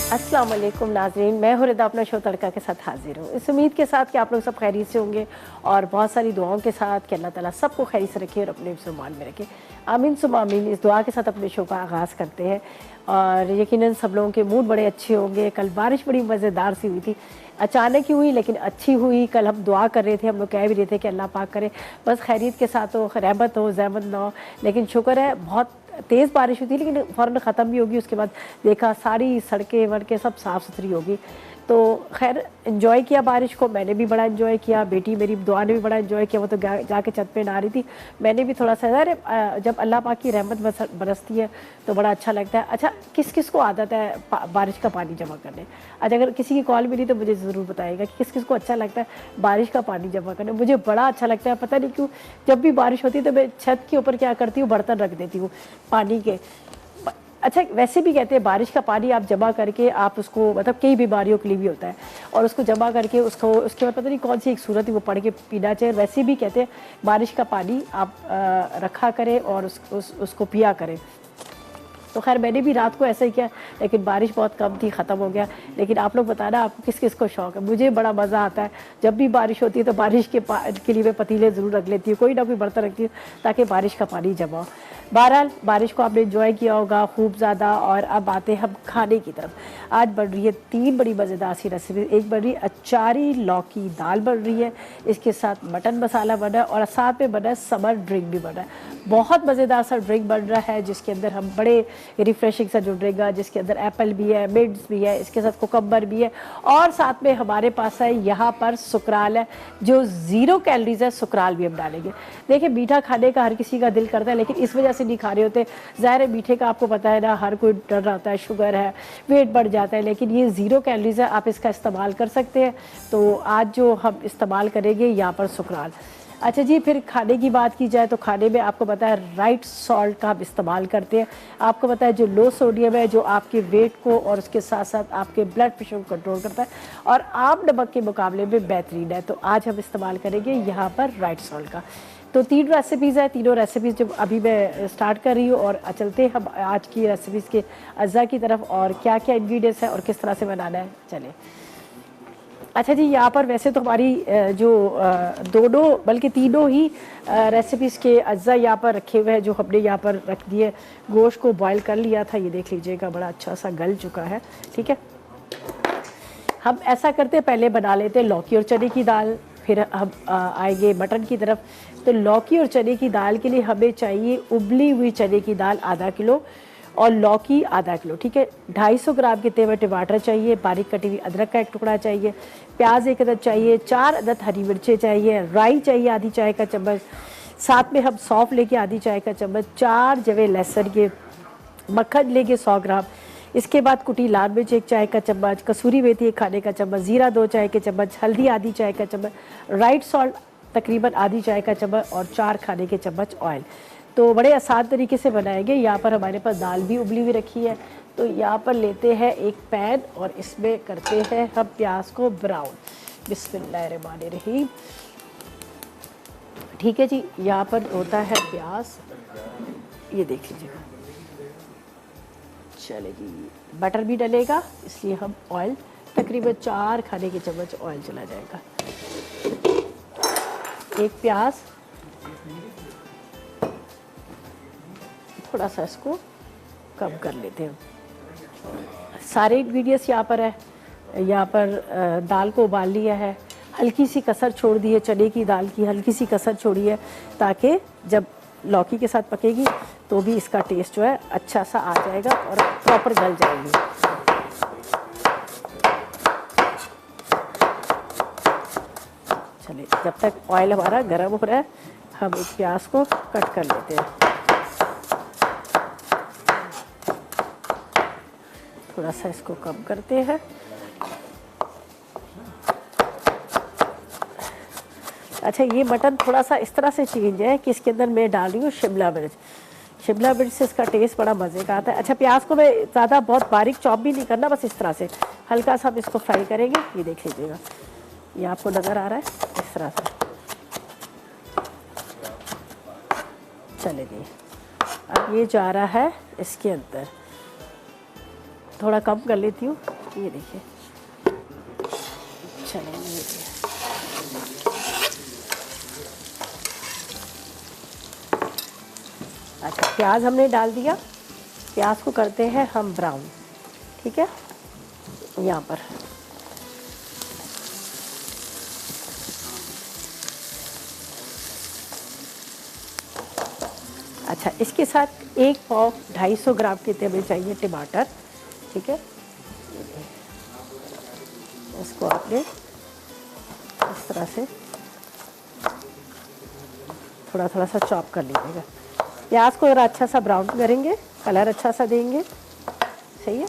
अस्सलाम वालेकुम नाज़रीन, मैं हूं रिदा अपना शो तड़का के साथ हाजिर हूँ। इस उम्मीद के साथ कि आप लोग सब खैरियत से होंगे और बहुत सारी दुआओं के साथ कि अल्लाह ताला सबको खैरियत से रखे और अपने ईमान में रखे। आमीन सुम आमीन। इस दुआ के साथ अपने शो का आगाज़ करते हैं और यकीनन सब लोगों के मूड बड़े अच्छे होंगे। कल बारिश बड़ी मज़ेदार सी हुई थी, अचानक ही हुई लेकिन अच्छी हुई। कल हम दुआ कर रहे थे, हम लोग कह भी रहे थे कि अल्लाह पाक करे बस खैरियत के साथ हो, रहमत हो, ज़हमत ना हो। लेकिन शुक्र है बहुत तेज़ बारिश हुई थी लेकिन फ़ौरन ख़त्म भी होगी। उसके बाद देखा सारी सड़कें वड़कें सब साफ़ सुथरी होगी। तो खैर एंजॉय किया बारिश को, मैंने भी बड़ा एंजॉय किया, बेटी मेरी दुआ ने भी बड़ा एंजॉय किया। वो तो जाके छत पे नहा रही थी, मैंने भी थोड़ा सा। अरे जब अल्लाह पाक की रहमत बरसती है तो बड़ा अच्छा लगता है। अच्छा, किस किस को आदत है बारिश का पानी जमा करने? अच्छा, अगर किसी की कॉल मिली तो मुझे ज़रूर बताइएगा कि किस किस को अच्छा लगता है बारिश का पानी जमा करने। मुझे बड़ा अच्छा लगता है, पता नहीं क्यों। जब भी बारिश होती है तो मैं छत के ऊपर क्या करती हूँ, बर्तन रख देती हूँ पानी के। अच्छा, वैसे भी कहते हैं बारिश का पानी आप जमा करके आप उसको, मतलब कई बीमारियों के लिए भी होता है, और उसको जमा करके उसको उसके बाद पता नहीं कौन सी एक सूरत है वो पढ़ के पीना चाहिए। वैसे भी कहते हैं बारिश का पानी आप रखा करें और उसको पिया करें। तो खैर मैंने भी रात को ऐसा ही किया, लेकिन बारिश बहुत कम थी, ख़त्म हो गया। लेकिन आप लोग बताना आपको किस किस को शौक़ है। मुझे बड़ा मज़ा आता है जब भी बारिश होती है तो बारिश के लिए मैं पतीले ज़रूर रख लेती हूँ, कोई ना कोई बर्तन रखती हूँ ताकि बारिश का पानी जमा हो। बहरहाल बारिश को आपने एंजॉय किया होगा खूब ज़्यादा। और अब आते हैं हम खाने की तरफ। आज बन रही है 3 बड़ी मज़ेदार सी रेसिपी। एक बन रही है अचारी लौकी दाल बन रही है, इसके साथ मटन मसाला बना है और साथ में बना है समर ड्रिंक भी बना है। बहुत मज़ेदार सा ड्रिंक बन रहा है जिसके अंदर हम बड़े रिफ्रेशिंग सा जो ड्रिंक है, जिसके अंदर एप्पल भी है, मिड्स भी है, इसके साथ कुकम्बर भी है और साथ में हमारे पास है यहाँ पर सुकराल है जो 0 कैलोरीज है। सुकराल भी हम डालेंगे। देखिए, मीठा खाने का हर किसी का दिल करता है लेकिन इस वजह से नहीं खा रहे होते। ज़ाहिर है मीठे का आपको पता है ना, हर कोई डर रहता है, शुगर है, वेट बढ़ जाता है, लेकिन ये 0 कैलोरीज है, आप इसका इस्तेमाल कर सकते हैं। तो आज जो हम इस्तेमाल करेंगे यहाँ पर सुकराल। अच्छा जी, फिर खाने की बात की जाए तो खाने में आपको पता है राइट सॉल्ट का हम इस्तेमाल करते हैं। आपको पता है जो लो सोडियम है, जो आपके वेट को और उसके साथ साथ आपके ब्लड प्रेशर को कंट्रोल करता है और आम नमक के मुकाबले में बेहतरीन है। तो आज हम इस्तेमाल करेंगे यहाँ पर राइट सॉल्ट का। तो 3 रेसिपीज़ है, तीनों रेसिपीज़ जो अभी मैं स्टार्ट कर रही हूँ और चलते हैं हम आज की रेसिपीज़ के अज्जा की तरफ और क्या क्या इंग्रेडिएंट्स है और किस तरह से बनाना है। चलें। अच्छा जी, यहाँ पर वैसे तो हमारी जो दोनों बल्कि तीनों ही रेसिपीज़ के अज्जा यहाँ पर रखे हुए हैं जो हमने यहाँ पर रख दिए। गोश्त को बॉईल कर लिया था, ये देख लीजिएगा बड़ा अच्छा सा गल चुका है। ठीक है, हम ऐसा करते हैं पहले बना लेते हैं लौकी और चने की दाल, फिर हम आएंगे मटन की तरफ। तो लौकी और चने की दाल के लिए हमें चाहिए उबली हुई चने की दाल आधा किलो और लौकी आधा किलो। ठीक है, 250 ग्राम कितने हुए टमाटर चाहिए, बारीक कटी हुई अदरक का एक टुकड़ा चाहिए, प्याज 1 अदद चाहिए, 4 अदद हरी मिर्चें चाहिए, राई चाहिए आधी चाय का चम्मच, साथ में हम सौंफ लेके आधी चाय का चम्मच, 4 जवे लहसुन के, मक्खन लेके 100 ग्राम, इसके बाद कुटी लाल मिर्च 1 चाय का चम्मच, कसूरी मेथी 1 खाने का चम्मच, ज़ीरा 2 चाय के चम्मच, हल्दी आधी चाय का चम्मच, राइट सॉल्ट तकरीबन आधी चाय का चम्मच और 4 खाने के चम्मच ऑयल। तो बड़े आसान तरीके से बनाएंगे। यहाँ पर हमारे पास दाल भी उबली हुई रखी है। तो यहाँ पर लेते हैं एक पैन और इसमें करते हैं हम प्याज को ब्राउन। बिस्मिल्लाहिर्रहमानिर्रहीम। ठीक है जी, यहाँ पर होता है प्याज, ये देख लीजिएगा। चले जी, बटर भी डलेगा इसलिए हम ऑयल तकरीबन 4 खाने के चम्मच ऑयल चला जाएगा। एक प्याज, थोड़ा सा इसको कम कर लेते हैं। सारे इंग्रेडिएंट्स यहाँ पर है। यहाँ पर दाल को उबाल लिया है, हल्की सी कसर छोड़ दी है, चने की दाल की हल्की सी कसर छोड़ी है ताकि जब लौकी के साथ पकेगी तो भी इसका टेस्ट जो है अच्छा सा आ जाएगा और प्रॉपर गल जाएगी। चलिए, जब तक ऑयल हमारा गर्म हो रहा है हम एक प्याज को कट कर लेते हैं। थोड़ा सा इसको कम करते हैं। अच्छा, ये मटन थोड़ा सा इस तरह से चेंज है कि इसके अंदर मैं डाल रही हूँ शिमला मिर्च। शिमला मिर्च से इसका टेस्ट बड़ा मज़े का आता है। अच्छा, प्याज को मैं ज़्यादा बहुत बारीक चॉप भी नहीं करना, बस इस तरह से हल्का सा हम इसको फ्राई करेंगे। ये देख लीजिएगा, ये आपको नज़र आ रहा है इस तरह से। चले जी, अब ये जा रहा है इसके अंदर। थोड़ा कम कर लेती हूँ ये देखिए, चलो ये देखिए। अच्छा, प्याज हमने डाल दिया। प्याज को करते हैं हम ब्राउन, ठीक है। यहाँ पर अच्छा, इसके साथ 1 पाव 250 ग्राम के हमें चाहिए टमाटर, ठीक है। इसको आपने इस तरह से थोड़ा थोड़ा सा चॉप कर लीजिएगा। प्याज को अगर अच्छा सा ब्राउन करेंगे, कलर अच्छा सा देंगे, सही है।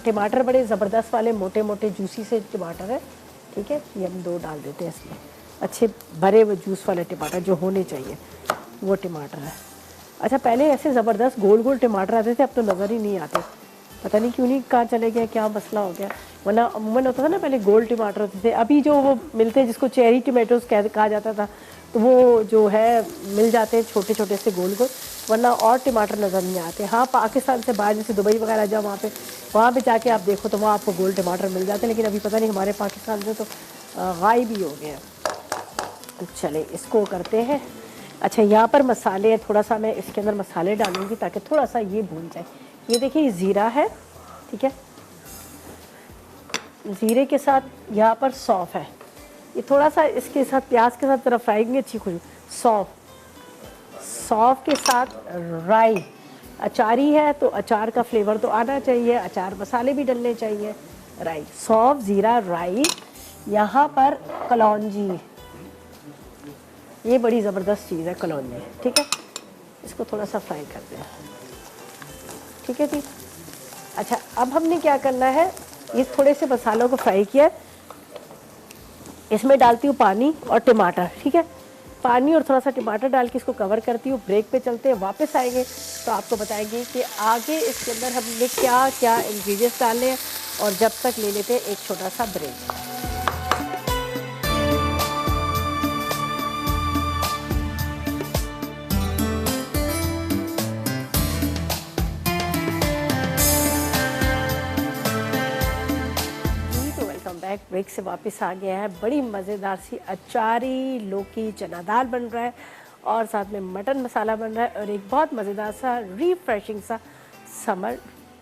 टमाटर बड़े ज़बरदस्त वाले मोटे मोटे जूसी से टमाटर है, ठीक है। ये हम 2 डाल देते हैं इसमें, अच्छे भरे हुए जूस वाले टमाटर जो होने चाहिए वो टमाटर है। अच्छा, पहले ऐसे ज़बरदस्त गोल गोल टमाटर आते थे, अब तो नज़र ही नहीं आते, पता नहीं क्यों नहीं, कहाँ चले गए, क्या मसला हो गया। वरना अमूमन होता था ना पहले गोल टमाटर होते थे, अभी जो वो मिलते हैं जिसको चेरी टमाटोज कहा जाता था, तो वो जो है मिल जाते हैं छोटे छोटे से गोल गोल, वरना और टमाटर नज़र नहीं आते। हाँ, पाकिस्तान से बाहर जैसे दुबई वगैरह जाओ, वहाँ पे जाके आप देखो तो वहाँ आपको गोल टमाटर मिल जाते हैं, लेकिन अभी पता नहीं हमारे पाकिस्तान से तो गायब ही हो गए हैं। चले इसको करते हैं। अच्छा, यहाँ पर मसाले थोड़ा सा मैं इसके अंदर मसाले डालूंगी ताकि थोड़ा सा ये भून जाए। ये देखिए, ज़ीरा है, ठीक है। ज़ीरे के साथ यहाँ पर सौंफ है, ये थोड़ा सा इसके साथ प्याज के साथ तरफ फ्राई करेंगे, अच्छी खुशबू। सौंफ के साथ राई, अचारी है तो अचार का फ्लेवर तो आना चाहिए, अचार मसाले भी डलने चाहिए। राई, सौंफ, ज़ीरा, राई। यहाँ पर कलौंजी, ये बड़ी ज़बरदस्त चीज़ है कलौंजी, ठीक है। इसको थोड़ा सा फ्राई करते हैं, ठीक है जी। अच्छा, अब हमने क्या करना है, ये थोड़े से मसालों को फ्राई किया, इसमें डालती हूँ पानी और टमाटर, ठीक है। पानी और थोड़ा सा टमाटर डाल के इसको कवर करती हूँ। ब्रेक पे चलते हैं, वापस आएंगे तो आपको बताएंगे कि आगे इसके अंदर हमने क्या क्या इंग्रेडिएंट्स डालने हैं, और जब तक ले लेते हैं एक छोटा सा ब्रेक। ब्रेक से वापस आ गया है। बड़ी मज़ेदार सी अचारी लौकी चना दाल बन रहा है, और साथ में मटन मसाला बन रहा है, और एक बहुत मज़ेदार सा रिफ्रेशिंग सा समर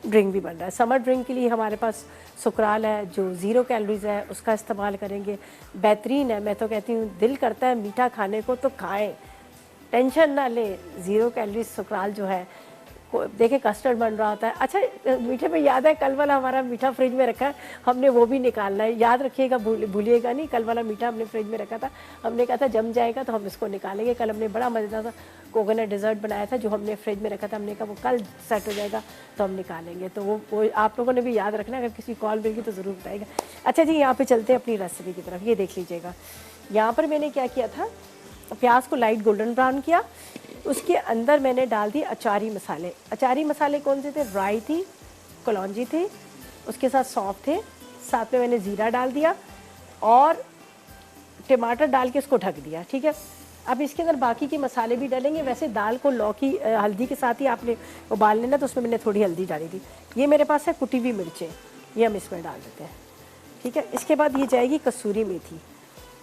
ड्रिंक भी बन रहा है। समर ड्रिंक के लिए हमारे पास सुकराल है जो 0 कैलोरीज़ है, उसका इस्तेमाल करेंगे। बेहतरीन है, मैं तो कहती हूँ दिल करता है मीठा खाने को तो खाएं, टेंशन ना ले। 0 कैलोरीज सुकराल जो है, देखे कस्टर्ड बन रहा होता है। अच्छा, मीठे में याद है, कल वाला हमारा मीठा फ्रिज में रखा है, हमने वो भी निकालना है, याद रखिएगा, भूलिएगा नहीं। कल वाला मीठा हमने फ्रिज में रखा था, हमने कहा था जम जाएगा तो हम इसको निकालेंगे। कल हमने बड़ा मज़ेदार सा कोकोनट डिज़र्ट बनाया था जो हमने फ्रिज में रखा था, हमने कहा वो कल सेट हो जाएगा तो हम निकालेंगे। तो वो आप लोगों ने भी याद रखना, अगर किसी कॉल मिलेगी तो ज़रूर बताएगा। अच्छा जी, यहाँ पर चलते हैं अपनी रेसिपी की तरफ। ये देख लीजिएगा, यहाँ पर मैंने क्या किया था, प्याज को लाइट गोल्डन ब्राउन किया, उसके अंदर मैंने डाल दिए अचारी मसाले। अचारी मसाले कौन से थे, राई थी, कलौंजी थी, उसके साथ सौंफ थे, साथ में मैंने ज़ीरा डाल दिया और टमाटर डाल के इसको ढक दिया, ठीक है। अब इसके अंदर बाकी के मसाले भी डालेंगे। वैसे दाल को लौकी हल्दी के साथ ही आपने उबाल लेना, तो उसमें मैंने थोड़ी हल्दी डाली थी। ये मेरे पास है कुटी हुई मिर्चें, ये हम इसमें डाल देते हैं, ठीक है। इसके बाद ये जाएगी कसूरी मेथी,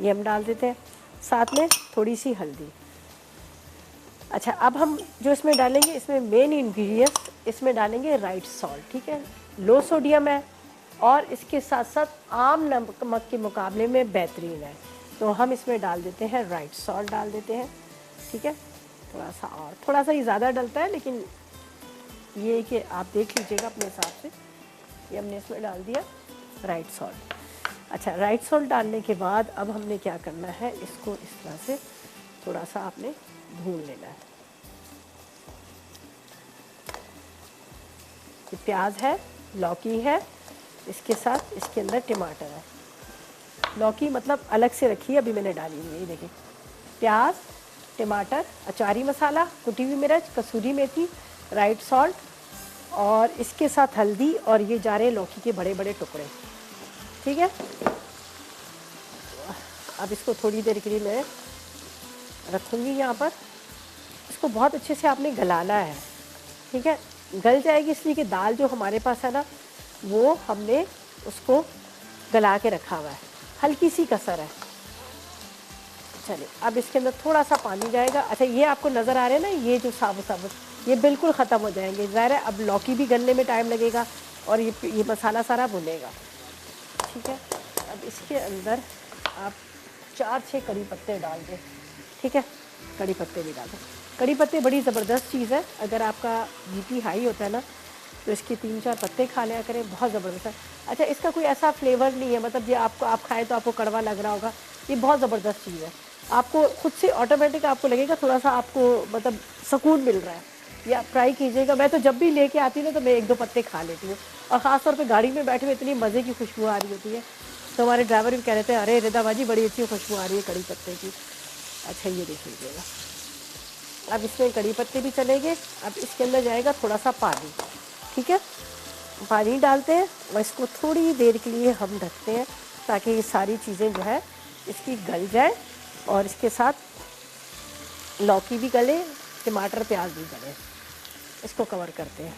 ये हम डाल देते हैं, साथ में थोड़ी सी हल्दी। अच्छा, अब हम जो इसमें डालेंगे, इसमें मेन इंग्रेडिएंट्स इसमें डालेंगे राइट सॉल्ट, ठीक है। लो सोडियम है और इसके साथ साथ आम नमक के मुकाबले में बेहतरीन है, तो हम इसमें डाल देते हैं राइट सॉल्ट डाल देते हैं, ठीक है। थोड़ा सा, और थोड़ा सा ही ज़्यादा डलता है, लेकिन ये कि आप देख लीजिएगा अपने हिसाब से। ये हमने इसमें डाल दिया राइट सॉल्ट। अच्छा, राइट सॉल्ट डालने के बाद अब हमने क्या करना है, इसको इस तरह से थोड़ा सा आपने भून लेना है। ये प्याज है, लौकी है, इसके साथ इसके अंदर टमाटर है। लौकी मतलब अलग से रखी है, अभी मैंने डाली हुई है। ये देखिए, प्याज, टमाटर, अचारी मसाला, कुटी हुई मिर्च, कसूरी मेथी, राइट सॉल्ट, और इसके साथ हल्दी, और ये जा रहे लौकी के बड़े बड़े टुकड़े, ठीक है। अब इसको थोड़ी देर के लिए मैं रखूँगी यहाँ पर। इसको बहुत अच्छे से आपने गलाना है, ठीक है। गल जाएगी इसलिए कि दाल जो हमारे पास है ना, वो हमने उसको गला के रखा हुआ है, हल्की सी कसर है। चलिए अब इसके अंदर थोड़ा सा पानी जाएगा। अच्छा ये आपको नज़र आ रहा है ना, ये जो साबुत साबुत ये बिल्कुल ख़त्म हो जाएंगे। ज़ाहिर है अब लौकी भी गलने में टाइम लगेगा और ये मसाला सारा भुनेगा। ठीक है, अब इसके अंदर आप 4-6 कड़ी पत्ते डाल दें। ठीक है, कड़ी पत्ते भी डाल दें। कड़ी पत्ते बड़ी ज़बरदस्त चीज़ है, अगर आपका बीपी हाई होता है ना तो इसके 3-4 पत्ते खा लिया करें, बहुत ज़बरदस्त है। अच्छा इसका कोई ऐसा फ्लेवर नहीं है, मतलब ये आपको आप खाएँ तो आपको कड़वा लग रहा होगा, ये बहुत ज़बरदस्त चीज़ है। आपको खुद से ऑटोमेटिक आपको लगेगा थोड़ा सा आपको मतलब सुकून मिल रहा है। या ट्राई कीजिएगा। मैं तो जब भी लेके आती हूँ ना तो मैं 1-2 पत्ते खा लेती हूँ, और ख़ास तौर पे गाड़ी में बैठे हुए इतनी मज़े की खुशबू आ रही होती है, तो हमारे ड्राइवर भी कह रहे थे अरे रिदा बाजी बड़ी अच्छी खुशबू आ रही है कड़ी पत्ते की। अच्छा ये देख लीजिएगा, अब इसमें कड़ी पत्ते भी चलेंगे। अब इसके अंदर जाएगा थोड़ा सा पानी। ठीक है, पानी डालते हैं और इसको थोड़ी देर के लिए हम ढकते हैं ताकि ये सारी चीज़ें जो है इसकी गल जाए, और इसके साथ लौकी भी गले, टमाटर प्याज भी गले। इसको कवर करते हैं।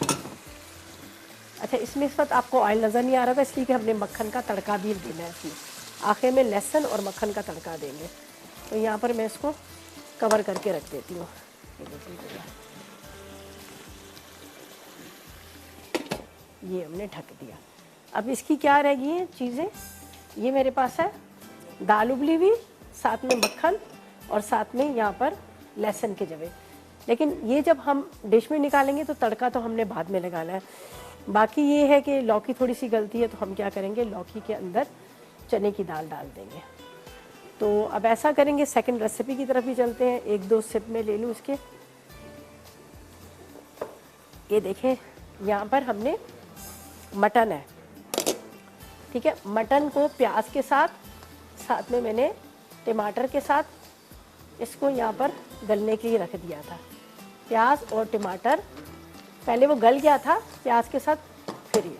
अच्छा इसमें इस वक्त आपको ऑयल नज़र नहीं आ रहा था, इसलिए कि हमने मक्खन का तड़का भी देना है इसमें, आखिर में लहसुन और मक्खन का तड़का देंगे। तो यहाँ पर मैं इसको कवर करके रख देती हूँ। ये हमने ढक दिया। अब इसकी क्या रह गई हैं चीज़ें, ये मेरे पास है दाल उबली हुई, साथ में मक्खन और साथ में यहाँ पर लहसुन के जवे। लेकिन ये जब हम डिश में निकालेंगे तो तड़का तो हमने बाद में लगाना है। बाकी ये है कि लौकी थोड़ी सी गलती है तो हम क्या करेंगे, लौकी के अंदर चने की दाल डाल देंगे। तो अब ऐसा करेंगे, सेकंड रेसिपी की तरफ ही चलते हैं। 1-2 सिप में ले लूँ इसके। ये देखें यहाँ पर हमने मटन है। ठीक है, मटन को प्याज के साथ, साथ में मैंने टमाटर के साथ इसको यहाँ पर गलने के लिए रख दिया था। प्याज और टमाटर पहले वो गल गया था प्याज के साथ, फिर ये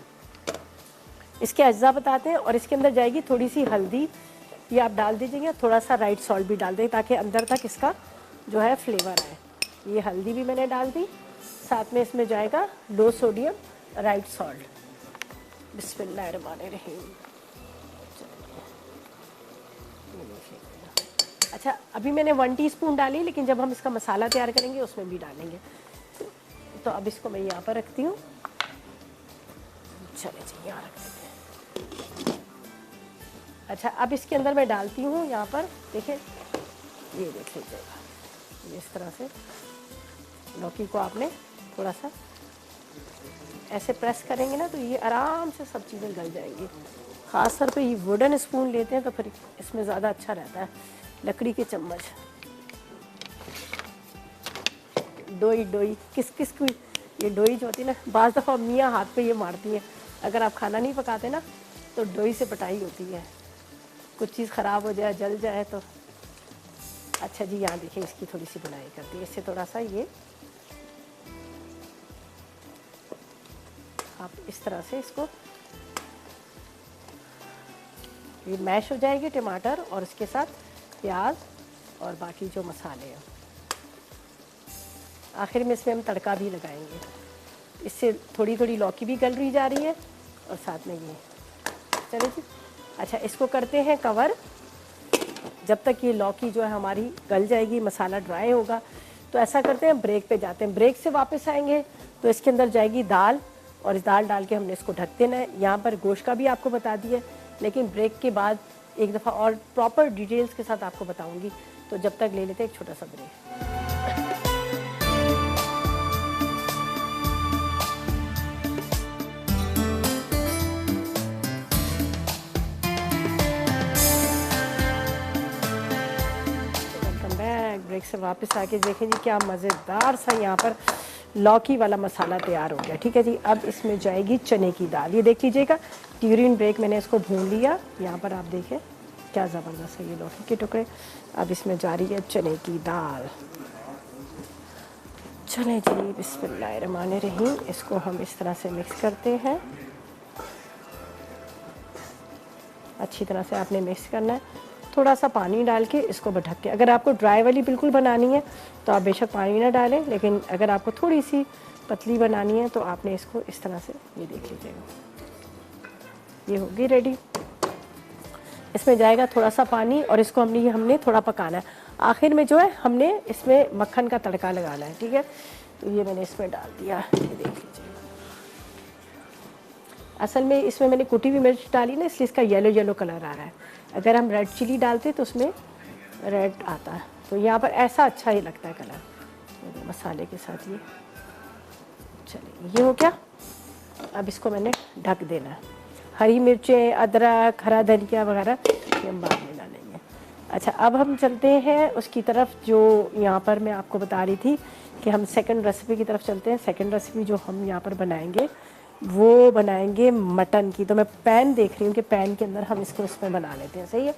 इसके अज्जा बताते हैं। और इसके अंदर जाएगी थोड़ी सी हल्दी, ये आप डाल दीजिएगा, थोड़ा सा राइट सॉल्ट भी डाल दें ताकि अंदर तक इसका जो है फ्लेवर आए। ये हल्दी भी मैंने डाल दी, साथ में इसमें जाएगा लो सोडियम राइट सॉल्ट। बिस्मिल्लाहिर्रहमानिर्रहीम। अच्छा अभी मैंने 1 टीस्पून डाली, लेकिन जब हम इसका मसाला तैयार करेंगे उसमें भी डालेंगे। तो अब इसको मैं यहाँ पर रखती हूँ। चले जी यहाँ रख देते हैं। अच्छा अब इसके अंदर मैं डालती हूँ यहाँ पर, देखें ये देख लीजिएगा, इस तरह से लौकी को आपने थोड़ा सा ऐसे प्रेस करेंगे ना तो ये आराम से सब चीज़ें गल जाएंगी। ख़ास तौर पे ये वुडन स्पून लेते हैं तो फिर इसमें ज़्यादा अच्छा रहता है, लकड़ी के चम्मच। डोई किस किस को ये डोई जो होती है ना, बाज़ दफ़ा मियाँ हाथ पे ये मारती है, अगर आप खाना नहीं पकाते ना तो डोई से पिटाई होती है, कुछ चीज़ ख़राब हो जाए जल जाए तो। अच्छा जी यहाँ देखिए इसकी थोड़ी सी बुनाई कर दी, इससे थोड़ा सा ये आप इस तरह से इसको, ये मैश हो जाएगी टमाटर और इसके साथ प्याज और बाकी जो मसाले हैं। आखिर में इसमें हम तड़का भी लगाएंगे, इससे थोड़ी थोड़ी लौकी भी गल रही जा रही है और साथ में ये। चलिए जी, अच्छा इसको करते हैं कवर जब तक ये लौकी जो है हमारी गल जाएगी, मसाला ड्राई होगा। तो ऐसा करते हैं, ब्रेक पे जाते हैं। ब्रेक से वापस आएंगे तो इसके अंदर जाएगी दाल, और इस दाल डाल के हमने इसको ढक देना है। यहाँ पर गोश्त का भी आपको बता दिया, लेकिन ब्रेक के बाद एक दफ़ा और प्रॉपर डिटेल्स के साथ आपको बताऊँगी। तो जब तक ले लेते हैं एक छोटा सा ब्रेक। ब्रेक से वापस आके देखें जी क्या मज़ेदार सा यहाँ पर लौकी वाला मसाला तैयार हो गया। ठीक है जी, अब इसमें जाएगी चने की दाल। ये देख लीजिएगा ड्यूरिंग ब्रेक मैंने इसको भून लिया। यहाँ पर आप देखें क्या ज़बरदस्त है ये लौकी के टुकड़े। अब इसमें जा रही है चने की दाल। चले जी बिस्मिल्लाहिर्रहमानिर्रहीम, इसको हम इस तरह से मिक्स करते हैं। अच्छी तरह से आपने मिक्स करना है, थोड़ा सा पानी डाल के इसको ढक के। अगर आपको ड्राई वाली बिल्कुल बनानी है तो आप बेशक पानी ना डालें, लेकिन अगर आपको थोड़ी सी पतली बनानी है तो आपने इसको इस तरह से, ये देख लीजिएगा ये होगी रेडी। इसमें जाएगा थोड़ा सा पानी और इसको हमने थोड़ा पकाना है। आखिर में जो है हमने इसमें मक्खन का तड़का लगाना है, ठीक है। तो ये मैंने इसमें डाल दिया, ये देख लीजिए। असल में इसमें मैंने कुटी हुई मिर्च डाली ना, इसलिए इसका येलो येलो कलर आ रहा है। अगर हम रेड चिली डालते तो उसमें रेड आता है, तो यहाँ पर ऐसा अच्छा ही लगता है कलर मसाले के साथ। ये चलिए ये हो गया। अब इसको मैंने ढक देना है। हरी मिर्चें, अदरक, हरा धनिया वगैरह ये हम बाद में डालेंगे। अच्छा, अब हम चलते हैं उसकी तरफ जो यहाँ पर मैं आपको बता रही थी कि हम सेकंड रेसिपी की तरफ चलते हैं। सेकंड रेसिपी जो हम यहाँ पर बनाएंगे वो बनाएंगे मटन की। तो मैं पैन देख रही हूँ कि पैन के अंदर हम इसको इसमें बना लेते हैं, सही है।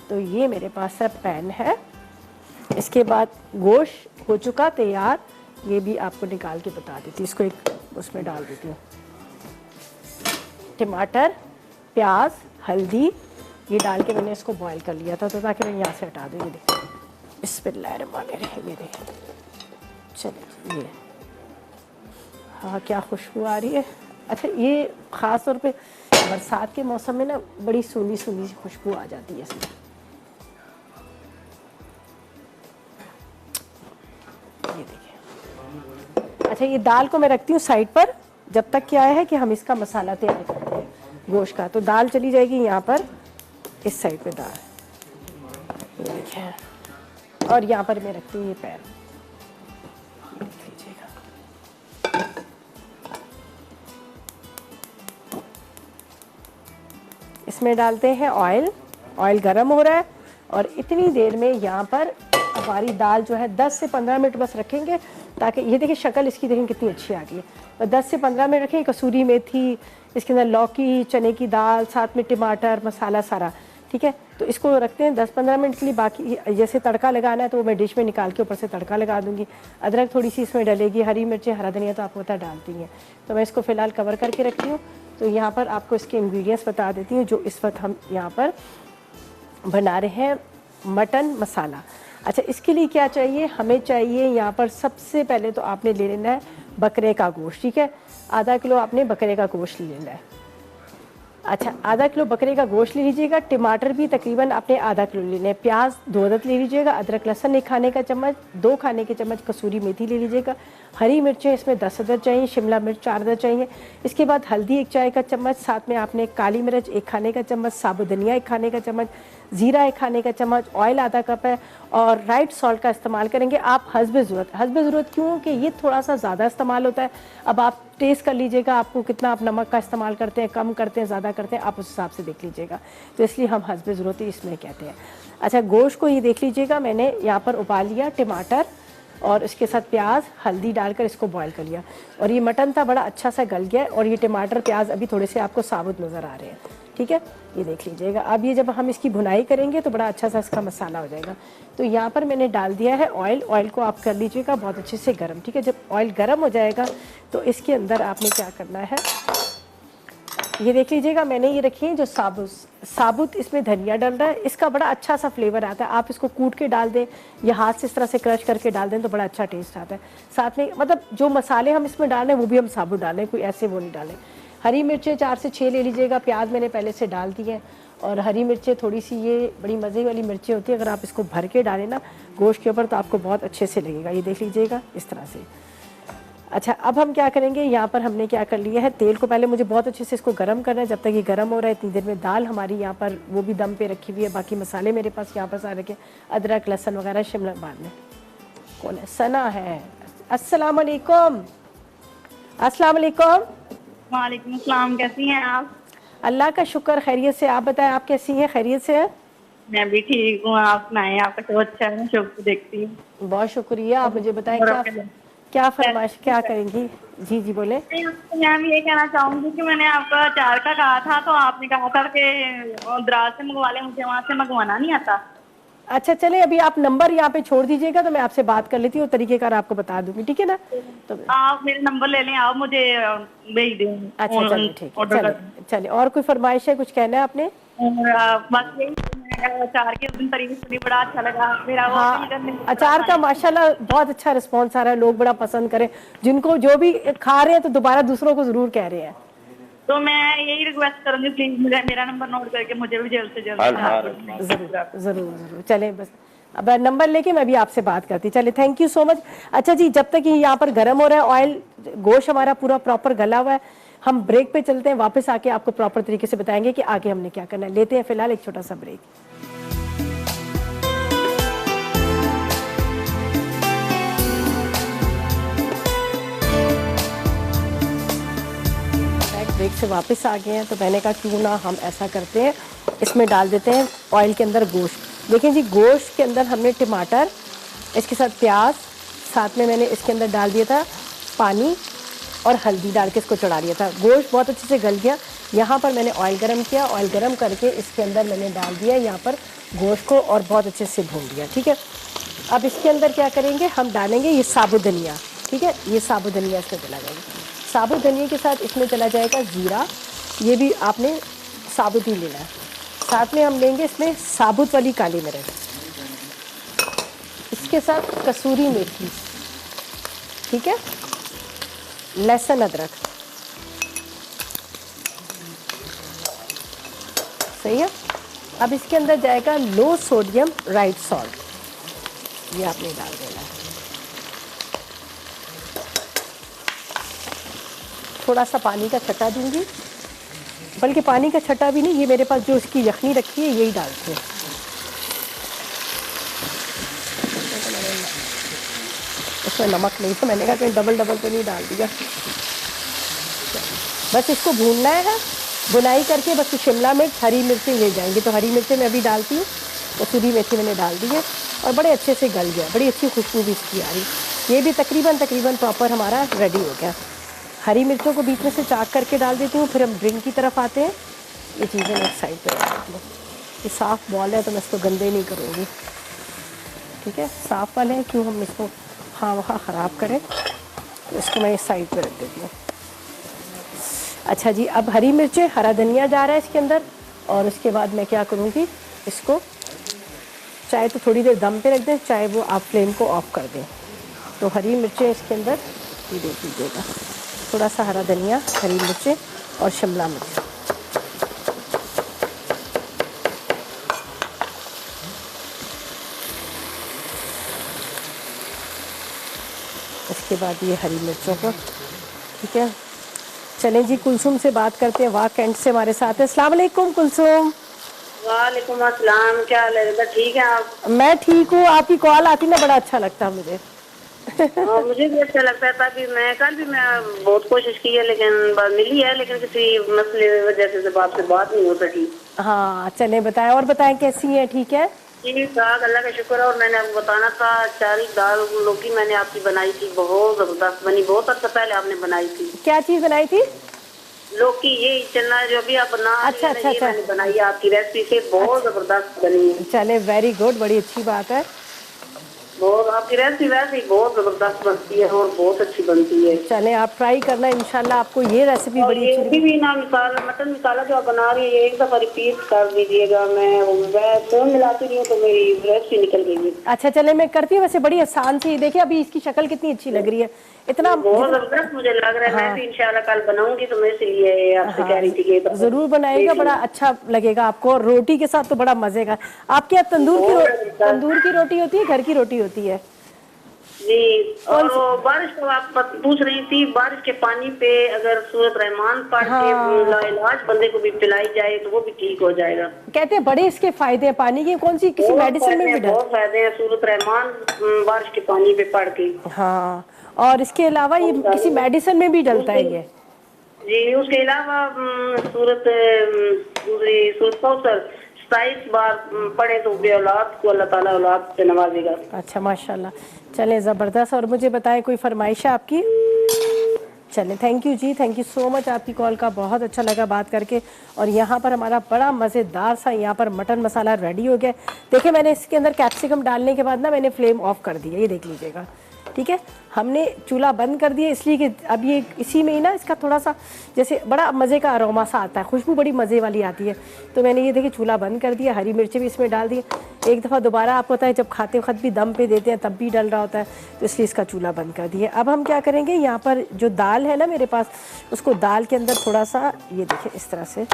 तो ये मेरे पास है पैन है। इसके बाद गोश्त हो चुका तैयार, ये भी आपको निकाल के बता देती हूँ। इसको एक उसमें डाल देती हूँ। टमाटर, प्याज, हल्दी ये डाल के मैंने इसको बॉईल कर लिया था, तो ताकि मैं यहाँ से हटा दूँ। ये देखिए, बिस्मिल्लाहिर्रहमानिर्रहीम, ये देखिए। चलिए ये, हाँ क्या खुशबू आ रही है। अच्छा, ये ख़ास तौर पे बरसात के मौसम में ना बड़ी सूनी सूनी सी खुशबू आ जाती है इसमें। ये देखिए। अच्छा, ये दाल को मैं रखती हूँ साइड पर, जब तक क्या है कि हम इसका मसाला तैयार करते हैं गोश्त का। तो दाल चली जाएगी यहाँ पर, इस साइड पे दाल, ये देखिए। और यहाँ पर मैं रखती हूँ ये पैन, देख लीजिएगा। इसमें डालते हैं ऑयल। ऑयल गरम हो रहा है और इतनी देर में यहाँ पर हमारी दाल जो है 10 से 15 मिनट बस रखेंगे, ताकि ये देखिए शक्ल इसकी देखें कितनी अच्छी आ गई है। तो 10 से 15 मिनट रखेंगे। कसूरी मेथी, इसके अंदर लौकी, चने की दाल, साथ में टमाटर, मसाला सारा, ठीक है। तो इसको रखते हैं 10-15 मिनट के लिए। बाकी जैसे तड़का लगाना है तो वो मैं डिश में निकाल के ऊपर से तड़का लगा दूंगी। अदरक थोड़ी सी इसमें डलेगी, हरी मिर्चें, हरा धनिया तो आपको पता डालती हैं। तो मैं इसको फ़िलहाल कवर करके रखती हूँ। तो यहाँ पर आपको इसके इंग्रेडिएंट्स बता देती हूँ जो इस वक्त हम यहाँ पर बना रहे हैं, मटन मसाला। अच्छा, इसके लिए क्या चाहिए, हमें चाहिए यहाँ पर सबसे पहले तो आपने ले लेना है बकरे का गोश्त, ठीक है। आधा किलो आपने बकरे का गोश्त ले लेना है। अच्छा, आधा किलो बकरे का गोश्त ले लीजिएगा। टमाटर भी तकरीबन आपने आधा किलो लेने हैं। प्याज 2 अदद ले लीजिएगा। अदरक लहसुन 1 खाने का चम्मच, 2 खाने के चम्मच कसूरी मेथी ले लीजिएगा। हरी मिर्चें इसमें 10 अदद चाहिए। शिमला मिर्च 4 अदद चाहिए। इसके बाद हल्दी 1 चाय का चम्मच, साथ में आपने काली मिर्च 1 खाने का चम्मच, साबुत धनिया 1 खाने का चम्मच, ज़ीरा 1 खाने का चम्मच, ऑयल आधा कप है और राइट सॉल्ट का इस्तेमाल करेंगे आप हस्ब ज़रूरत। क्यों कि ये थोड़ा सा ज़्यादा इस्तेमाल होता है। अब आप टेस्ट कर लीजिएगा, आपको कितना आप नमक का इस्तेमाल करते हैं, कम करते हैं, ज़्यादा करते हैं, आप उस हिसाब से देख लीजिएगा। तो इसलिए हम हस्ब ज़रूरत इसमें कहते हैं। अच्छा, गोश्त को ये देख लीजिएगा, मैंने यहाँ पर उबाल लिया। टमाटर और इसके साथ प्याज, हल्दी डालकर इसको बॉईल कर लिया। और ये मटन था बड़ा अच्छा सा गल गया और ये टमाटर प्याज अभी थोड़े से आपको साबुत नज़र आ रहे हैं, ठीक है। ये देख लीजिएगा। अब ये जब हम इसकी भुनाई करेंगे तो बड़ा अच्छा सा इसका मसाला हो जाएगा। तो यहाँ पर मैंने डाल दिया है ऑयल। ऑयल को आप कर लीजिएगा बहुत अच्छे से गर्म, ठीक है। जब ऑयल गर्म हो जाएगा तो इसके अंदर आपने क्या करना है, ये देख लीजिएगा। मैंने ये रखी है जो साबुत इसमें धनिया डल रहा है, इसका बड़ा अच्छा सा फ्लेवर आता है। आप इसको कूट के डाल दें या हाथ से इस तरह से क्रश करके डाल दें तो बड़ा अच्छा टेस्ट आता है। साथ में मतलब जो मसाले हम इसमें डालें वो भी हम साबुत डालें, कोई ऐसे वो नहीं डालें। हरी मिर्चें 4 से 6 ले लीजिएगा। प्याज मैंने पहले से डाल दी है और हरी मिर्चें थोड़ी सी, ये बड़ी मज़े वाली मिर्चें होती है, अगर आप इसको भर के डालें ना गोश्त के ऊपर तो आपको बहुत अच्छे से लगेगा। ये देख लीजिएगा इस तरह से। अच्छा, अब हम क्या करेंगे, यहाँ पर हमने क्या कर लिया है, तेल को पहले मुझे बहुत अच्छे से इसको गर्म करना है। जब तक ये गर्म हो रहा है इतनी देर में दाल हमारी यहाँ पर वो भी दम पे रखी हुई है। बाकी मसाले मेरे पास यहाँ पर सारे रखे, अदरक लहसुन वगैरह। शिमला बाद में कौन है, सना है। अस्सलाम वालेकुम। अस्सलाम वालेकुम। वालेकुम अस्सलाम, कैसी हैं आप? अल्लाह का शुक्र, खैरियत से। आप बताएं, आप कैसी हैं, खैरियत से हैं? मैं भी ठीक हूँ, आप सुनाएं, आपका शो अच्छा है, मैं शो को देखती हूँ। बहुत शुक्रिया। आप मुझे बताएं क्या फरमाइश क्या करेंगी? जी जी बोले। मैं भी ये कहना चाहूँगी कि मैंने आपका अचार का कहा था तो आपने कहा था कि दराज से मंगवा लें, मुझे वहाँ से मंगवाना नहीं आता। अच्छा चले, अभी आप नंबर यहाँ पे छोड़ दीजिएगा तो मैं आपसे बात कर लेती हूँ, तरीकेकार आपको बता दूंगी, ठीक है ना। तो आप मेरे नंबर ले लें, आप मुझे भेज दें। अच्छा चलिए ठीक है, चलिए चलिए। और कोई फरमाइश है, कुछ कहना है आपने? बस यही, अचार के दिन तारीफ सुनी, बड़ा अच्छा लगा मेरा। हाँ, अचार का माशाल्लाह बहुत अच्छा रिस्पॉन्स आ रहा है, लोग बड़ा पसंद करें। जिनको जो भी खा रहे हैं तो दोबारा दूसरों को जरूर कह रहे हैं। तो मैं यही रिक्वेस्ट करूंगी, प्लीज मेरा नंबर नोट करके मुझे भी जल्द से जल्द जरूर जरूर जरूर। चले बस अब नंबर लेके मैं भी आपसे बात करती। चले, थैंक यू सो मच। अच्छा जी, जब तक ये यहाँ पर गर्म हो रहा है ऑयल, गोश्त हमारा पूरा प्रॉपर गला हुआ है, हम ब्रेक पे चलते हैं। वापस आके आपको प्रॉपर तरीके से बताएंगे कि आगे हमने क्या करना है। लेते हैं फिलहाल एक छोटा सा ब्रेक। ब्रेक से वापस आ गए हैं, तो मैंने कहा क्यों ना हम ऐसा करते हैं, इसमें डाल देते हैं ऑयल के अंदर गोश्त। देखिए जी, गोश्त के अंदर हमने टमाटर, इसके साथ प्याज, साथ में मैंने इसके अंदर डाल दिया था पानी और हल्दी डाल के इसको चढ़ा दिया था। गोश्त बहुत अच्छे से गल गया। यहाँ पर मैंने ऑयल गरम किया, ऑयल गरम करके इसके अंदर मैंने डाल दिया यहाँ पर गोश्त को और बहुत अच्छे से भून दिया। ठीक है, अब इसके अंदर क्या करेंगे, हम डालेंगे ये साबुत धनिया। ठीक है, ये साबुत धनिया इसमें डला जाएगा। साबुत धनिया के साथ इसमें चला जाएगा जीरा, ये भी आपने साबुत ही लेना है। साथ में हम लेंगे इसमें साबुत वाली काली मिर्च, इसके साथ कसूरी मेथी, ठीक है, लहसुन अदरक, सही है। अब इसके अंदर जाएगा लो सोडियम राइट सॉल्ट, ये आपने डाल देना है। थोड़ा सा पानी का छटा दूंगी, बल्कि पानी का छटा भी नहीं, ये मेरे पास जो इसकी यखनी रखी है यही डालते हैं। इसमें नमक नहीं था, मैंने कहा कहीं डबल डबल तो नहीं डाल दिया। बस इसको भूनना है, बुनाई करके बस शिमला मिर्च, हरी मिर्चें ले जाएंगे। तो हरी मिर्चें मैं अभी डालती हूँ, कसूरी मेथी मैंने डाल दी है और बड़े अच्छे से गल गया, बड़ी अच्छी खुशबू भी इसकी आ रही। ये भी तकरीबन प्रॉपर हमारा रेडी हो गया। हरी मिर्चों को बीच में से चाक करके डाल देती हूँ। फिर हम ड्रिंक की तरफ आते हैं। ये चीज़ें मैं एक साइड पर रख देती हूँ। ये साफ़ बॉल है तो मैं इसको गंदे नहीं करूँगी, ठीक है, साफ़ वाले हैं, क्यों हम इसको हाँ वहाँ ख़राब करें। तो इसको मैं इस साइड पर रख देती हूँ। अच्छा जी, अब हरी मिर्चें, हरा धनिया जा रहा है इसके अंदर, और उसके बाद मैं क्या करूँगी, इसको चाहे तो थोड़ी देर दम पे रख दें, चाहे वो आप फ्लेम को ऑफ कर दें। तो हरी मिर्चें इसके अंदर ये देख लीजिएगा, थोड़ा सा हरा धनिया, हरी मिर्चें और शिमला मिर्च। इसके बाद ये हरी मिर्चों को, ठीक है। चलें जी, कुलसुम से बात करते हैं। वाह, कैंट से हमारे साथ है। अस्सलाम वालेकुम कुलसुम। वालेकुम अस्सलाम, क्या हाल है? ठीक है आप? मैं ठीक हूँ। आपकी कॉल आती ना बड़ा अच्छा लगता मुझे। मुझे भी अच्छा लगता था। अभी मैं कल भी मैं बहुत कोशिश की है, लेकिन मिली है, लेकिन किसी मसले की वजह से आपसे बात नहीं हो सकी। हाँ, चले बताएं, और बताएं कैसी हैं? ठीक है, ठीक ठाक, अल्लाह का शुक्र है। और मैंने आपको बताना था, चारी दाल लौकी मैंने आपकी बनाई थी, बहुत जबरदस्त बनी। बहुत अर्सा पहले आपने बनाई थी। क्या चीज़ बनाई थी? लौकी, ये चना जो भी आप बना अच्छा अच्छा अच्छा, मैंने बनाई है आपकी रेसिपी से, बहुत जबरदस्त बनी है। चले, वेरी गुड, बड़ी अच्छी बात है। बहुत आपकी रेसिपी वैसे ही बहुत जबरदस्त बनती है और बहुत अच्छी बनती है। चले, आप ट्राई करना, इंशाल्लाह आपको ये रेसिपी बड़ी अच्छी। भी ना मिसाल मटन मसाला जो आप बना रही है, एक दफा रिपीट कर दीजिएगा। मैं फोन मिलाती रही हूँ तो मेरी रेसिपी निकल गई। अच्छा, चले मैं करती हूँ। वैसे बड़ी आसान सी, देखिए अभी इसकी शक्ल कितनी अच्छी लग रही है, इतना बहुत जबरदस्त मुझे लग रहा है। मैं भी इंशाल्लाह कल बनाऊंगी, तो मैं इसलिए आपसे कह रही थी कि जरूर बनाएगा, बड़ा अच्छा लगेगा आपको। और रोटी के साथ तो बड़ा मजे का। आपके यहाँ तंदूर की रोटी होती है, घर की रोटी होती है जी? और बारिश को आप पूछ रही थी, बारिश के पानी पे अगर सूरत रहमान पढ़ के इलाज बंदे को भी पिलाई जाए तो वो भी ठीक हो जाएगा। कहते हैं बड़े इसके फायदे हैं पानी के। कौन सी किसी मेडिसिन में भी बहुत फायदे हैं सूरत रहमान बारिश के पानी पे पढ़ के। हाँ, और इसके अलावा ये किसी मेडिसिन में भी डलता है ये जी? उसके अलावा सूरत कौसर 27 बार पढ़े तो बे औलाद को अल्लाह ताला औलाद से नवाजेगा। अच्छा, माशाल्लाह। चले, ज़बरदस्त। और मुझे बताएं, कोई फरमाइश है आपकी? चले, थैंक यू जी, थैंक यू सो मच आपकी कॉल का, बहुत अच्छा लगा बात करके। और यहाँ पर हमारा बड़ा मज़ेदार सा यहाँ पर मटन मसाला रेडी हो गया। देखिए, मैंने इसके अंदर कैप्सिकम डालने के बाद ना मैंने फ्लेम ऑफ कर दिया, ये देख लीजिएगा। ठीक है। हमने चूल्हा बंद कर दिया इसलिए कि अब ये इसी में ही ना इसका थोड़ा सा जैसे बड़ा मज़े का अरोमा सा आता है, खुशबू बड़ी मज़े वाली आती है। तो मैंने ये देखिए चूल्हा बंद कर दिया, हरी मिर्ची भी इसमें डाल दी। एक दफ़ा दोबारा आपको पता है जब खाते वक्त भी दम पे देते हैं तब भी डल रहा होता है, तो इसलिए इसका चूल्हा बंद कर दिया। अब हम क्या करेंगे, यहाँ पर जो दाल है ना मेरे पास, उसको दाल के अंदर थोड़ा सा ये देखिए इस तरह से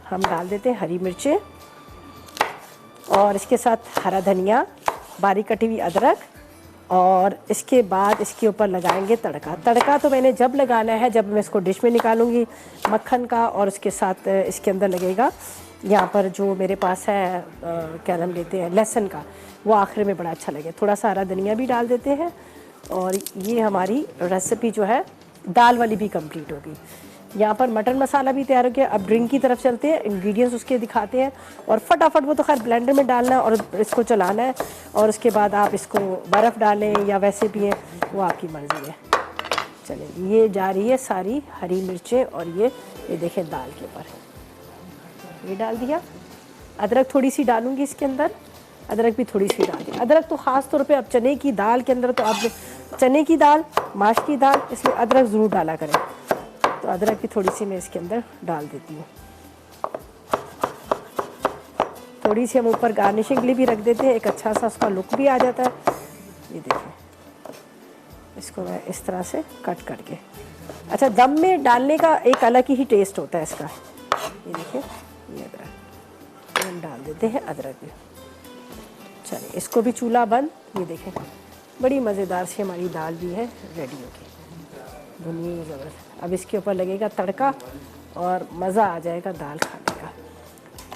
हम डाल देते हैं हरी मिर्चें और इसके साथ हरा धनिया, बारीक कटी हुई अदरक, और इसके बाद इसके ऊपर लगाएंगे तड़का। तड़का तो मैंने जब लगाना है जब मैं इसको डिश में निकालूंगी मक्खन का, और उसके साथ इसके अंदर लगेगा यहाँ पर जो मेरे पास है क्या नाम लेते हैं लहसुन का, वो आखिर में बड़ा अच्छा लगे। थोड़ा सा हरा धनिया भी डाल देते हैं और ये हमारी रेसिपी जो है दाल वाली भी कंप्लीट होगी। यहाँ पर मटन मसाला भी तैयार हो गया। अब ड्रिंक की तरफ चलते हैं, इंग्रेडिएंट्स उसके दिखाते हैं और फटाफट वो तो खैर ब्लेंडर में डालना है और इसको चलाना है, और उसके बाद आप इसको बर्फ़ डालें या वैसे पिएं, वो आपकी मर्ज़ी है। चलिए ये जा रही है सारी हरी मिर्चें और ये देखें दाल के ऊपर ये डाल दिया। अदरक थोड़ी सी डालूंगी इसके अंदर, अदरक भी थोड़ी सी डाल दी। अदरक तो ख़ास तौर पे अब चने की दाल के अंदर, तो आप चने की दाल, माश की दाल, इसमें अदरक ज़रूर डाला करें। तो अदरक भी थोड़ी सी मैं इसके अंदर डाल देती हूँ। थोड़ी सी हम ऊपर गार्निशिंग के लिए भी रख देते हैं, एक अच्छा सा उसका लुक भी आ जाता है। ये देखिए इसको मैं इस तरह से कट करके, अच्छा दम में डालने का एक अलग ही टेस्ट होता है इसका। ये देखिए ये अदरक हम डाल देते हैं, अदरक भी। चलिए इसको भी चूल्हा बंद। ये देखें बड़ी मज़ेदार सी हमारी दाल भी है रेडी होगी, भुनी ज़बरदस्त। अब इसके ऊपर लगेगा तड़का और मज़ा आ जाएगा दाल खाने का।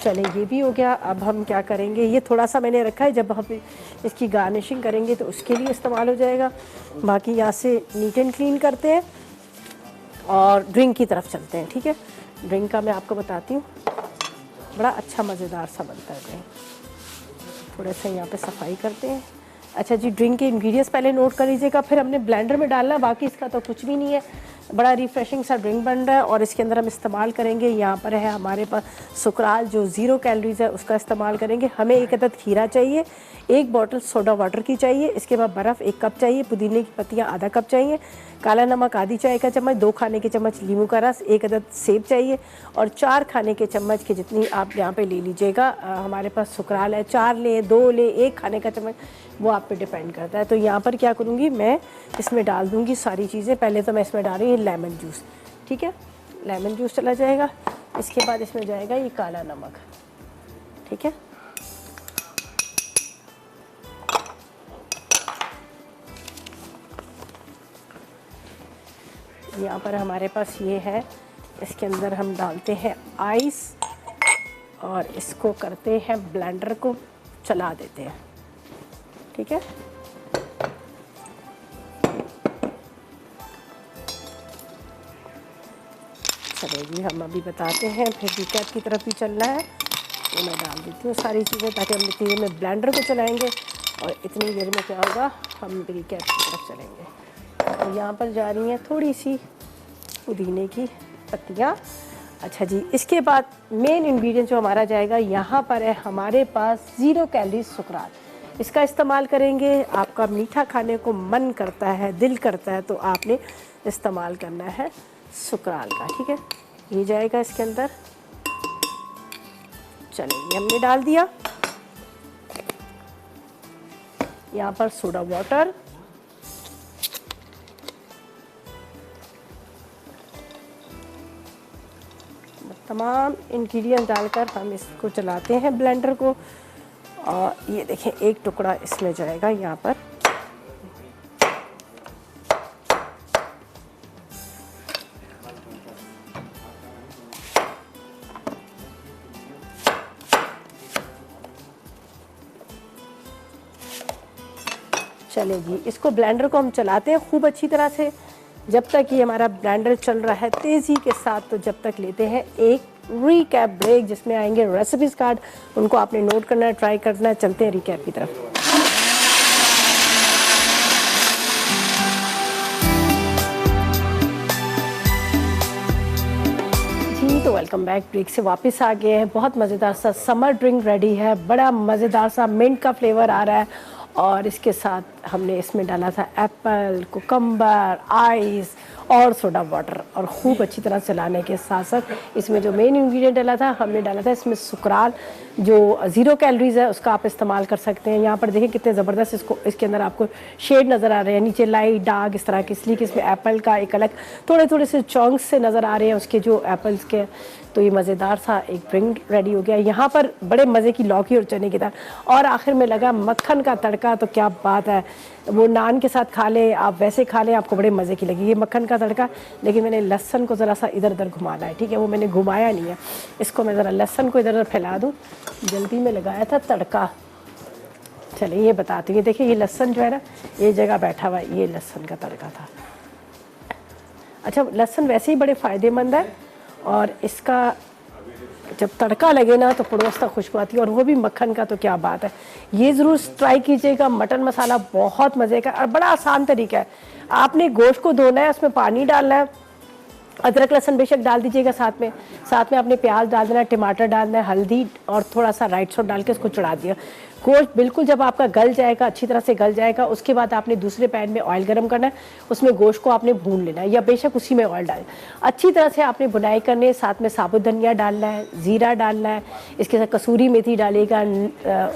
चलिए ये भी हो गया। अब हम क्या करेंगे, ये थोड़ा सा मैंने रखा है, जब हम इसकी गार्निशिंग करेंगे तो उसके लिए इस्तेमाल हो जाएगा। बाकी यहाँ से नीट एंड क्लीन करते हैं और ड्रिंक की तरफ चलते हैं। ठीक है, ड्रिंक का मैं आपको बताती हूँ, बड़ा अच्छा मज़ेदार सा बनता है ड्रिंक। थोड़ा सा यहाँ पे सफाई करते हैं। अच्छा जी, ड्रिंक के इंग्रेडिएंट्स पहले नोट कर लीजिएगा, फिर हमने ब्लेंडर में डालना, बाकी इसका तो कुछ भी नहीं है। बड़ा रिफ्रेशिंग सा ड्रिंक बन रहा है और इसके अंदर हम इस्तेमाल करेंगे, यहाँ पर है हमारे पास सुकराल जो 0 कैलोरीज़ है, उसका इस्तेमाल करेंगे। हमें एक अदद खीरा चाहिए, 1 बॉटल सोडा वाटर की चाहिए, इसके बाद बर्फ़ 1 कप चाहिए, पुदीने की पत्तियाँ आधा कप चाहिए, काला नमक आधी चाय का चम्मच, 2 खाने के चम्मच नींबू का रस, 1 अदद सेब चाहिए और 4 खाने के चम्मच के जितनी आप यहाँ पे ले लीजिएगा। हमारे पास सुकराल है, 4 लें, 2 लें, 1 खाने का चम्मच, वो आप पे डिपेंड करता है। तो यहाँ पर क्या करूँगी मैं, इसमें डाल दूँगी सारी चीज़ें। पहले तो मैं इसमें डाल रही हूँ लेमन जूस। ठीक है, लेमन जूस चला जाएगा। इसके बाद इसमें जाएगा ये काला नमक। ठीक है, यहाँ पर हमारे पास ये है, इसके अंदर हम डालते हैं आइस और इसको करते हैं ब्लेंडर को चला देते हैं। ठीक है, चलिए जी हम अभी बताते हैं, फिर रिकैप की तरफ भी चलना है। तो मैं डाल देती हूँ सारी चीज़ें ताकि हम इतनी देर में ब्लेंडर को चलाएंगे और इतनी देर में क्या होगा, हम रिकैप की तरफ चलेंगे। और यहाँ पर जा रही हैं थोड़ी सी पुदीने की पत्तियाँ। अच्छा जी, इसके बाद मेन इंग्रेडिएंट जो हमारा जाएगा, यहाँ पर है हमारे पास 0 कैलोरीज सुकराल। इसका इस्तेमाल करेंगे। आपका मीठा खाने को मन करता है, दिल करता है, तो आपने इस्तेमाल करना है सुकराल का। ठीक है, ये जाएगा इसके अंदर। चलिए हमने डाल दिया। यहाँ पर सोडा वाटर, तमाम इंग्रेडिएंट्स डालकर हम इसको चलाते हैं ब्लेंडर को। और ये देखें 1 टुकड़ा इसमें जाएगा यहाँ पर। चलें जी, इसको ब्लेंडर को हम चलाते हैं खूब अच्छी तरह से जब तक ये हमारा ब्लेंडर चल रहा है तेज़ी के साथ। तो जब तक लेते हैं एक रिकैप ब्रेक, जिसमें आएंगे रेसिपीज कार्ड, उनको आपने नोट करना है, ट्राई करना है। चलते हैं रिकैप की तरफ। जी तो वेलकम बैक, ब्रेक से वापस आ गए हैं। बहुत मज़ेदार सा समर ड्रिंक रेडी है, बड़ा मज़ेदार सा मिंट का फ्लेवर आ रहा है और इसके साथ हमने इसमें डाला था एप्पल, कुकम्बर, आइस और सोडा वाटर, और खूब अच्छी तरह चलाने के साथ साथ इसमें जो मेन इंग्रेडिएंट डाला था, हमने डाला था इसमें सुकराल, जो 0 कैलोरीज है, उसका आप इस्तेमाल कर सकते हैं। यहाँ पर देखें कितने ज़बरदस्त इसके अंदर आपको शेड नज़र आ रहे हैं, नीचे लाइट डार्क इस तरह के, इसलिए कि इसमें एप्पल का एक अलग थोड़े थोड़े से चॉन्क्स से नज़र आ रहे हैं उसके जो एप्पल्स के। तो ये मज़ेदार सा एक ड्रिंक रेडी हो गया। यहाँ पर बड़े मज़े की लौकी और चने की दाल, और आखिर में लगा मक्खन का तड़का। तो क्या बात है, वो नान के साथ खा लें, आप वैसे खा लें, आपको बड़े मज़े की लगी ये मक्खन का तड़का। लेकिन मैंने लहसन को ज़रा सा इधर उधर घुमाना है, ठीक है, वो मैंने घुमाया नहीं है। इसको मैं ज़रा लहसन को इधर उधर फैला दूँ, जल्दी में लगाया था तड़का। चलिए ये बताती हूँ, देखिए ये लहसन जो है ना, ये जगह बैठा हुआ है, ये लहसन का तड़का था। अच्छा, लहसन वैसे ही बड़े फ़ायदेमंद है, और इसका जब तड़का लगे ना तो पड़ोस तक खुशबू आती है, और वो भी मक्खन का, तो क्या बात है। ये ज़रूर ट्राई कीजिएगा। मटन मसाला बहुत मज़े का और बड़ा आसान तरीका है। आपने गोश्त को धोना है, उसमें पानी डालना है, अदरक लहसुन बेशक डाल दीजिएगा साथ में आपने प्याज डाल देना है, टमाटर डालना है, हल्दी और थोड़ा सा राइट सॉस डाल के उसको चढ़ा दिया। गोश्त बिल्कुल जब आपका गल जाएगा, अच्छी तरह से गल जाएगा, उसके बाद आपने दूसरे पैन में ऑयल गरम करना है, उसमें गोश्त को आपने भून लेना है, या बेशक उसी में ऑयल डालें। अच्छी तरह से आपने बुनाई करनी है, साथ में साबुत धनिया डालना है, ज़ीरा डालना है, इसके साथ कसूरी मेथी डालिएगा,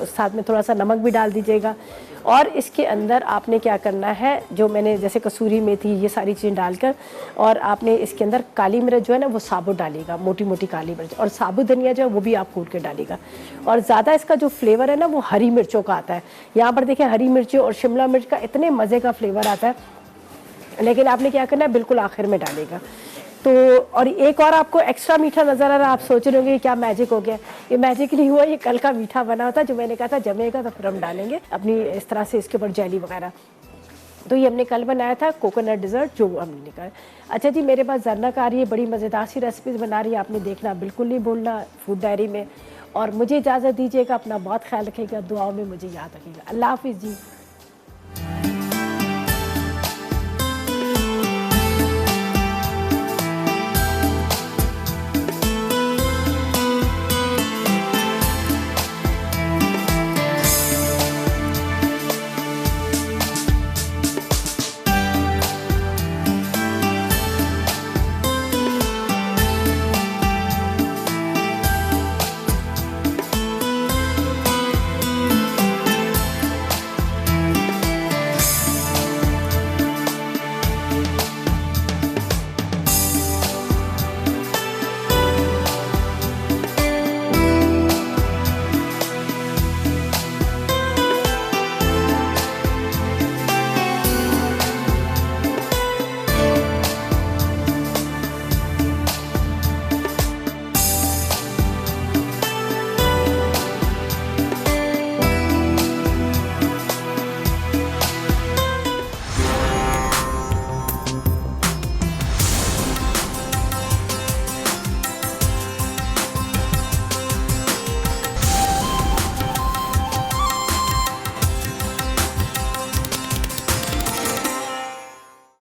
साथ में थोड़ा सा नमक भी डाल दीजिएगा। और इसके अंदर आपने क्या करना है, जो मैंने जैसे कसूरी मेथी ये सारी चीज़ें डालकर, और आपने इसके अंदर काली मिर्च जो है ना वो साबुत डालिएगा, मोटी मोटी काली मिर्च, और साबुत धनिया जो है वो भी आप कूट के डालिएगा। और ज़्यादा इसका जो फ्लेवर है ना वो हरी मिर्चों का आता है। यहाँ पर देखें हरी मिर्ची और शिमला मिर्च का इतने मज़े का फ्लेवर आता है, लेकिन आपने क्या करना है, बिल्कुल आखिर में डालेगा। तो और एक और आपको एक्स्ट्रा मीठा नज़र आ रहा है, आप सोच रहे होंगे क्या मैजिक हो गया। ये मैजिक नहीं हुआ, ये कल का मीठा बना होता, जो मैंने कहा था जमेगा तो फिर हम डालेंगे अपनी इस तरह से इसके ऊपर जेली वगैरह। तो ये हमने कल बनाया था कोकोनट डिज़र्ट, जो हमने निकाला। अच्छा जी, मेरे पास जरनक आ रही है, बड़ी मज़ेदार सी रेसिपीज़ बना रही है, आपने देखना बिल्कुल नहीं भूलना फूड डायरी में। और मुझे इजाज़त दीजिएगा, अपना बहुत ख्याल रखिएगा, दुआओं में मुझे याद रखिएगा। अल्लाह हाफिज़ जी।